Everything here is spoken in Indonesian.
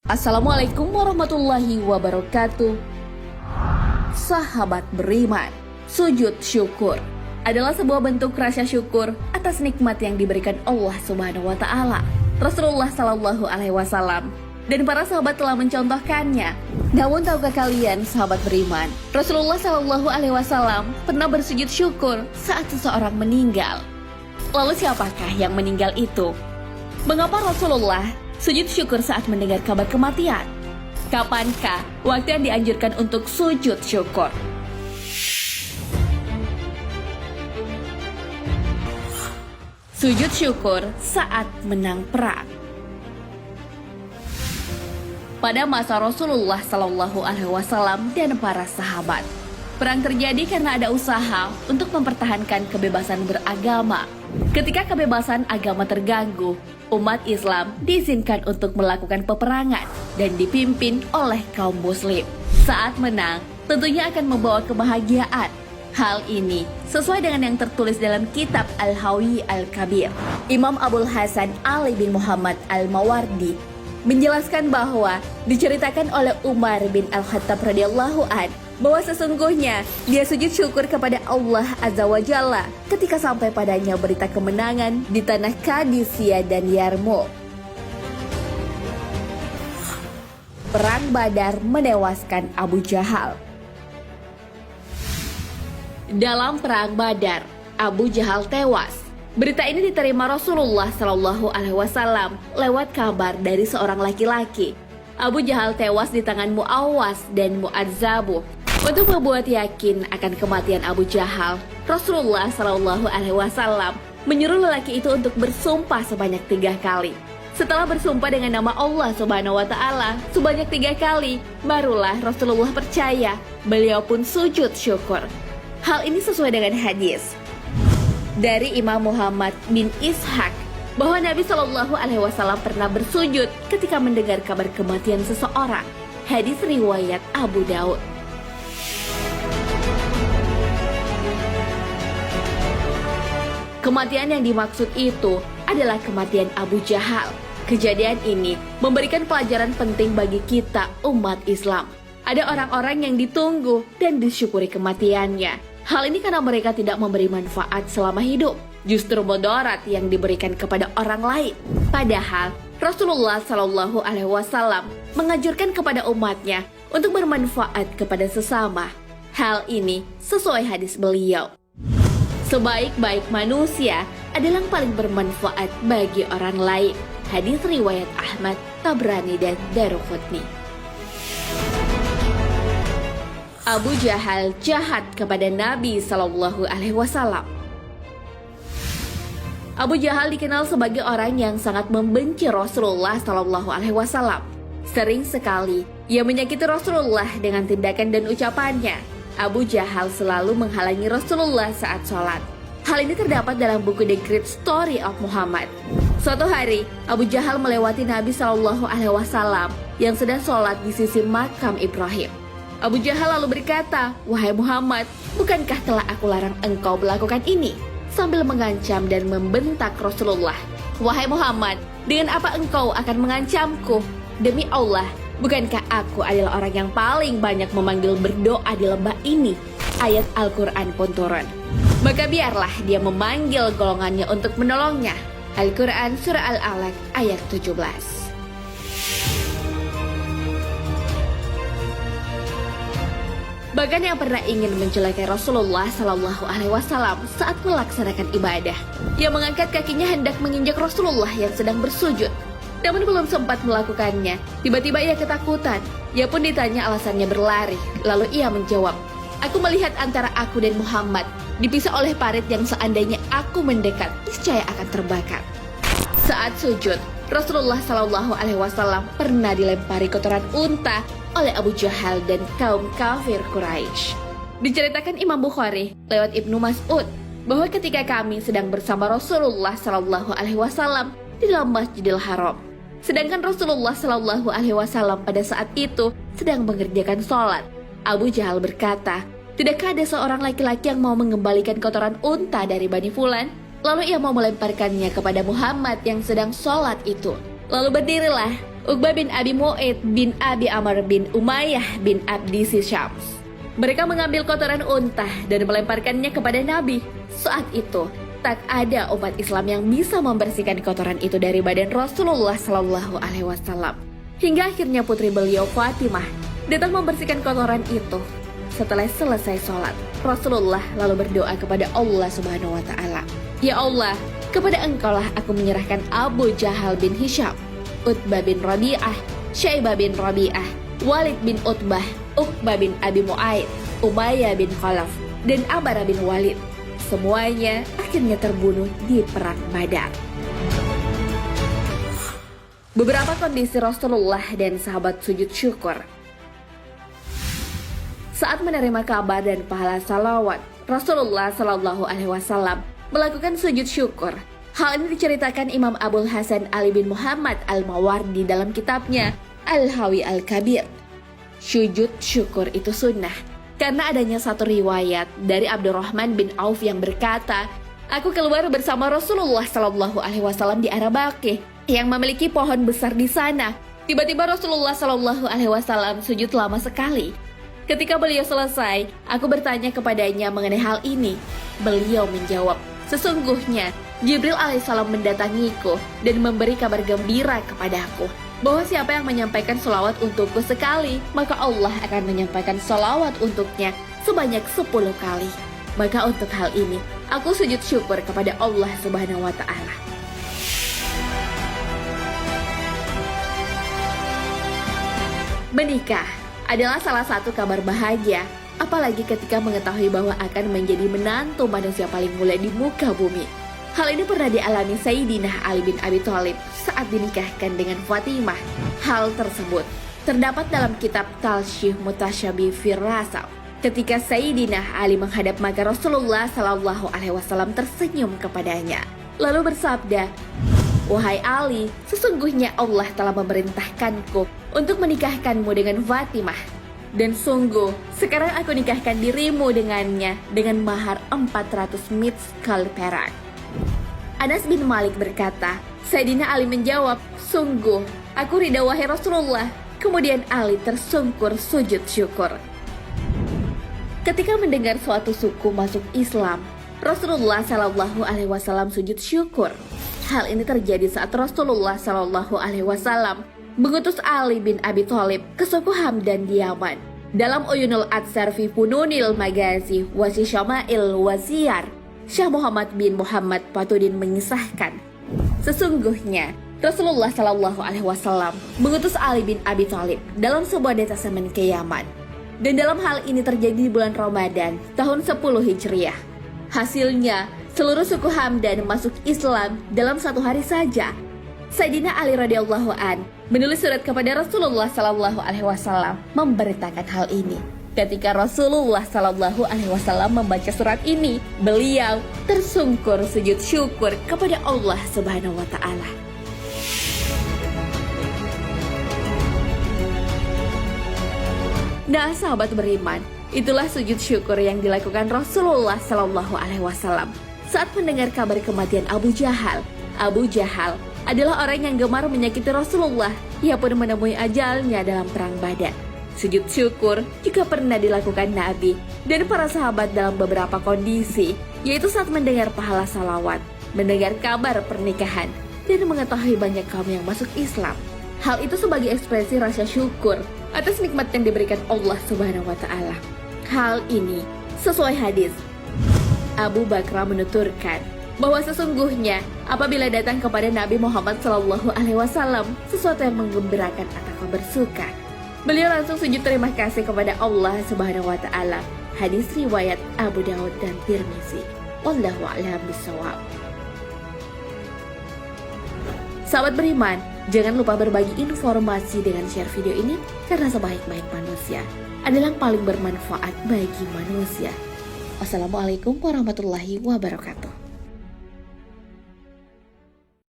Assalamualaikum warahmatullahi wabarakatuh. Sahabat beriman, sujud syukur adalah sebuah bentuk rasa syukur atas nikmat yang diberikan Allah Subhanahu wa taala. Rasulullah Shallallahu alaihi wasallam dan para sahabat telah mencontohkannya. Namun tahukah kalian sahabat beriman, Rasulullah Shallallahu alaihi wasallam pernah bersujud syukur saat seseorang meninggal. Lalu siapakah yang meninggal itu? Mengapa Rasulullah sujud syukur saat mendengar kabar kematian? Kapankah waktu yang dianjurkan untuk sujud syukur? Sujud syukur saat menang perang. Pada masa Rasulullah Shallallahu alaihi wasallam dan para sahabat, perang terjadi karena ada usaha untuk mempertahankan kebebasan beragama. Ketika kebebasan agama terganggu, umat Islam diizinkan untuk melakukan peperangan dan dipimpin oleh kaum muslim. Saat menang, tentunya akan membawa kebahagiaan. Hal ini sesuai dengan yang tertulis dalam kitab Al-Hawi Al-Kabir. Imam Abul Hasan Ali bin Muhammad Al-Mawardi menjelaskan bahwa diceritakan oleh Umar bin Al-Khattab radhiyallahu an bahwa sesungguhnya dia sujud syukur kepada Allah Azza wa Jalla ketika sampai padanya berita kemenangan di tanah Qadisiyah dan Yarmouk. Perang Badar menewaskan Abu Jahal. Dalam perang Badar, Abu Jahal tewas. Berita ini diterima Rasulullah Shallallahu alaihi wasallam lewat kabar dari seorang laki-laki. Abu Jahal tewas di tangan Mu'awwas dan Mu'adzabuh. Untuk membuat yakin akan kematian Abu Jahal, Rasulullah Shallallahu alaihi wasallam menyuruh lelaki itu untuk bersumpah sebanyak 3 kali. Setelah bersumpah dengan nama Allah Subhanahu wa taala sebanyak 3 kali, barulah Rasulullah percaya. Beliau pun sujud syukur. Hal ini sesuai dengan hadis dari Imam Muhammad bin Ishaq bahwa Nabi Shallallahu alaihi wasallam pernah bersujud ketika mendengar kabar kematian seseorang. Hadis riwayat Abu Daud. Kematian yang dimaksud itu adalah kematian Abu Jahal. Kejadian ini memberikan pelajaran penting bagi kita umat Islam. Ada orang-orang yang ditunggu dan disyukuri kematiannya. Hal ini karena mereka tidak memberi manfaat selama hidup, justru mudarat yang diberikan kepada orang lain. Padahal Rasulullah Shallallahu alaihi wasallam menganjurkan kepada umatnya untuk bermanfaat kepada sesama. Hal ini sesuai hadis beliau. Sebaik-baik manusia adalah yang paling bermanfaat bagi orang lain. Hadis riwayat Ahmad, Tabrani dan Daruqutni. Abu Jahal jahat kepada Nabi Shallallahu alaihi wasallam. Abu Jahal dikenal sebagai orang yang sangat membenci Rasulullah Shallallahu alaihi wasallam. Sering sekali ia menyakiti Rasulullah dengan tindakan dan ucapannya. Abu Jahal selalu menghalangi Rasulullah saat sholat. Hal ini terdapat dalam buku The Great Story of Muhammad. Suatu hari, Abu Jahal melewati Nabi Shallallahu alaihi wasallam yang sedang sholat di sisi makam Ibrahim. Abu Jahal lalu berkata, "Wahai Muhammad, bukankah telah aku larang engkau melakukan ini?" Sambil mengancam dan membentak Rasulullah. "Wahai Muhammad, dengan apa engkau akan mengancamku? Demi Allah, bukankah aku adalah orang yang paling banyak memanggil berdoa di lembah ini?" Ayat Al-Quran pun turun. Maka biarlah dia memanggil golongannya untuk menolongnya. Al-Quran Surah Al-Alaq ayat 17. Bahkan yang pernah ingin mencelakai Rasulullah Shallallahu alaihi wasallam saat melaksanakan ibadah, ia mengangkat kakinya hendak menginjak Rasulullah yang sedang bersujud. Namun belum sempat melakukannya, tiba-tiba ia ketakutan. Ia pun ditanya alasannya berlari. Lalu ia menjawab, "Aku melihat antara aku dan Muhammad dipisah oleh parit yang seandainya aku mendekat, niscaya akan terbakar." Saat sujud, Rasulullah Shallallahu alaihi wasallam pernah dilempari kotoran unta oleh Abu Jahal dan kaum kafir Quraisy. Diceritakan Imam Bukhari lewat Ibnu Mas'ud bahwa ketika kami sedang bersama Rasulullah Shallallahu alaihi wasallam di dalam Masjidil Haram, sedangkan Rasulullah Shallallahu alaihi wasallam pada saat itu sedang mengerjakan sholat, Abu Jahal berkata, "Tidakkah ada seorang laki-laki yang mau mengembalikan kotoran unta dari Bani Fulan?" Lalu ia mau melemparkannya kepada Muhammad yang sedang sholat itu. Lalu berdirilah Uqbah bin Abi Mu'aid bin Abi Amr bin Umayyah bin Abdi Syams. Mereka mengambil kotoran unta dan melemparkannya kepada Nabi. Saat itu, tak ada umat Islam yang bisa membersihkan kotoran itu dari badan Rasulullah Shallallahu Alaihi Wasallam. Hingga akhirnya putri beliau Fatimah datang membersihkan kotoran itu. Setelah selesai sholat, Rasulullah lalu berdoa kepada Allah Subhanahu Wa Taala. Ya Allah, kepada Engkaulah aku menyerahkan Abu Jahal bin Hisham, Utbah bin Rabi'ah, Syaibah bin Rabi'ah, Walid bin Utbah, Uqbah bin Abi Mu'aid, Umayyah bin Khalaf, dan Amr bin Walid. Semuanya akhirnya terbunuh di perang Badar. Beberapa kondisi Rasulullah dan sahabat sujud syukur. Saat menerima kabar dan pahala salawat, Rasulullah Shallallahu Alaihi Wasallam melakukan sujud syukur. Hal ini diceritakan Imam Abul Hasan Ali bin Muhammad Al-Mawardi dalam kitabnya Al-Hawi Al-Kabir. Sujud syukur itu sunnah karena adanya satu riwayat dari Abdurrahman bin Auf yang berkata, aku keluar bersama Rasulullah Shallallahu Alaihi Wasallam di Arabaqih yang memiliki pohon besar di sana. Tiba-tiba Rasulullah Shallallahu Alaihi Wasallam sujud lama sekali. Ketika beliau selesai, aku bertanya kepadanya mengenai hal ini. Beliau menjawab, sesungguhnya Jibril alaihissalam mendatangiku dan memberi kabar gembira kepadaku bahwa siapa yang menyampaikan sholawat untukku sekali, maka Allah akan menyampaikan sholawat untuknya sebanyak 10 kali. Maka untuk hal ini, aku sujud syukur kepada Allah Subhanahu wa Ta'ala. Menikah adalah salah satu kabar bahagia, apalagi ketika mengetahui bahwa akan menjadi menantu manusia paling mulia di muka bumi. Hal ini pernah dialami Sayyidina Ali bin Abi Thalib saat dinikahkan dengan Fatimah. Hal tersebut terdapat dalam kitab Talshih Mutasyabih Firasah. Ketika Sayyidina Ali menghadap maka Rasulullah Shallallahu Alaihi Wasallam tersenyum kepadanya, lalu bersabda, wahai Ali, sesungguhnya Allah telah memerintahkanku untuk menikahkanmu dengan Fatimah. Dan sungguh, sekarang aku nikahkan dirimu dengannya dengan mahar 400 miskal perak. Anas bin Malik berkata, Sayyidina Ali menjawab, sungguh, aku ridha wahai Rasulullah. Kemudian Ali tersungkur sujud syukur. Ketika mendengar suatu suku masuk Islam, Rasulullah Shallallahu Alaihi Wasallam sujud syukur. Hal ini terjadi saat Rasulullah Shallallahu Alaihi Wasallam mengutus Ali bin Abi Thalib ke suku Hamdan di Yaman. Dalam Uyunul Atsar fi Fununil Magazi wa Syama'il Wasiyar, Syekh Muhammad bin Muhammad Patudin mengisahkan, sesungguhnya Rasulullah Shallallahu Alaihi Wasallam mengutus Ali bin Abi Thalib dalam sebuah detasemen ke Yaman. Dan dalam hal ini terjadi di bulan Ramadan tahun 10 Hijriah. Hasilnya, seluruh suku Hamdan masuk Islam dalam satu hari saja. Sayyidina Ali radhiyallahu an menulis surat kepada Rasulullah Shallallahu Alaihi Wasallam memberitakan hal ini. Ketika Rasulullah Shallallahu Alaihi Wasallam membaca surat ini, beliau tersungkur sujud syukur kepada Allah Subhanahu Wa Taala. Nah, sahabat beriman, itulah sujud syukur yang dilakukan Rasulullah Shallallahu Alaihi Wasallam saat mendengar kabar kematian Abu Jahal. Abu Jahal adalah orang yang gemar menyakiti Rasulullah. Ia pun menemui ajalnya dalam perang Badar. Sujud syukur juga pernah dilakukan Nabi dan para sahabat dalam beberapa kondisi, yaitu saat mendengar pahala salawat, mendengar kabar pernikahan, dan mengetahui banyak kaum yang masuk Islam. Hal itu sebagai ekspresi rasa syukur atas nikmat yang diberikan Allah Subhanahu wa Ta'ala. Hal ini sesuai hadis. Abu Bakar menuturkan bahwa sesungguhnya apabila datang kepada Nabi Muhammad SAW sesuatu yang menggembirakan atau bersuka, beliau langsung sujud terima kasih kepada Allah Subhanahu wa Ta'ala. Hadis riwayat Abu Daud dan Tirmizi. Wallahu a'lam bishawab. Sahabat beriman, jangan lupa berbagi informasi dengan share video ini karena sebaik-baik manusia adalah yang paling bermanfaat bagi manusia. Wassalamualaikum warahmatullahi wabarakatuh.